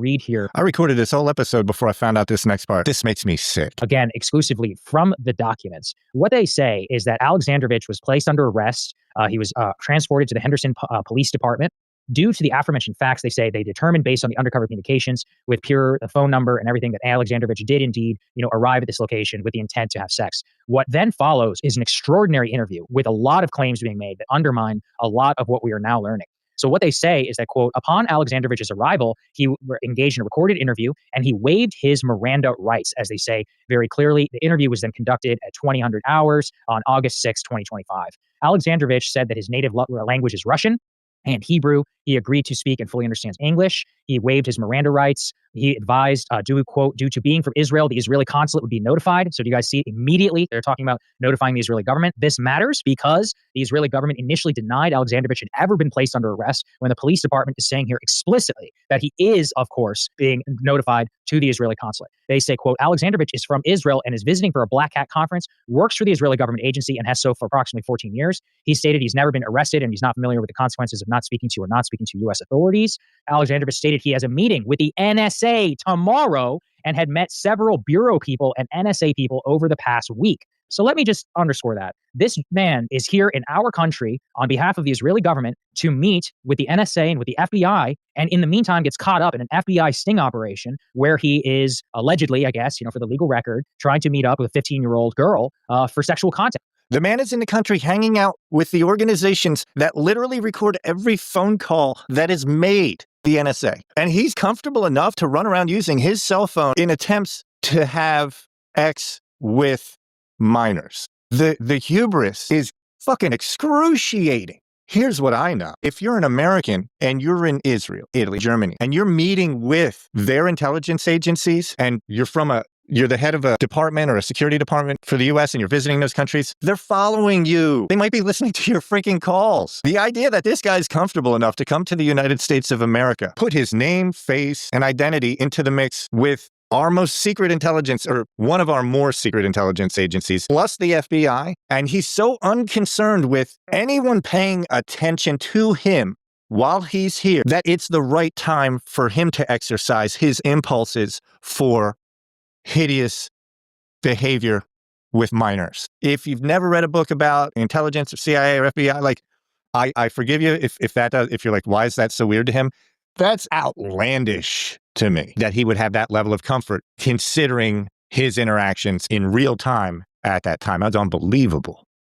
read here. I recorded this whole episode before I found out this next part. This makes me sick. Again, exclusively from the documents. What they say is that Alexandrovich was placed under arrest. He was transported to the Henderson Police Department. Due to the aforementioned facts, they say they determined based on the undercover communications with the phone number and everything that Alexandrovich did indeed, arrive at this location with the intent to have sex. What then follows is an extraordinary interview with a lot of claims being made that undermine a lot of what we are now learning. So what they say is that, quote, upon Alexandrovich's arrival, he engaged in a recorded interview and he waived his Miranda rights, as they say very clearly. The interview was then conducted at 2000 hours on August 6, 2025. Alexandrovich said that his native language is Russian and Hebrew. He agreed to speak and fully understands English. He waived his Miranda rights. He advised, due to being from Israel, the Israeli consulate would be notified. So do you guys see immediately they're talking about notifying the Israeli government? This matters because the Israeli government initially denied Alexandrovich had ever been placed under arrest when the police department is saying here explicitly that he is, of course, being notified to the Israeli consulate. They say, quote, Alexandrovich is from Israel and is visiting for a Black Hat conference, works for the Israeli government agency and has so for approximately 14 years. He stated he's never been arrested and he's not familiar with the consequences of not speaking to or not speaking to U.S. authorities. Alexandrovich stated he has a meeting with the NSA tomorrow and had met several bureau people and NSA people over the past week. So let me just underscore that. This man is here in our country on behalf of the Israeli government to meet with the NSA and with the FBI, and in the meantime gets caught up in an FBI sting operation where he is allegedly, I guess, for the legal record, trying to meet up with a 15-year-old girl for sexual contact. The man is in the country hanging out with the organizations that literally record every phone call that is made, the NSA. And he's comfortable enough to run around using his cell phone in attempts to have sex with minors. The hubris is fucking excruciating. Here's what I know. If you're an American and you're in Israel, Italy, Germany, and you're meeting with their intelligence agencies and you're the head of a department or a security department for the U.S. and you're visiting those countries, they're following you. They might be listening to your freaking calls. The idea that this guy's comfortable enough to come to the United States of America, put his name, face, and identity into the mix with our most secret intelligence, or one of our more secret intelligence agencies, plus the FBI, and he's so unconcerned with anyone paying attention to him while he's here that it's the right time for him to exercise his impulses for hideous behavior with minors. If you've never read a book about intelligence or CIA or FBI, I forgive you if you're like, why is that so weird to him? That's outlandish to me that he would have that level of comfort considering his interactions in real time at that time. That's unbelievable.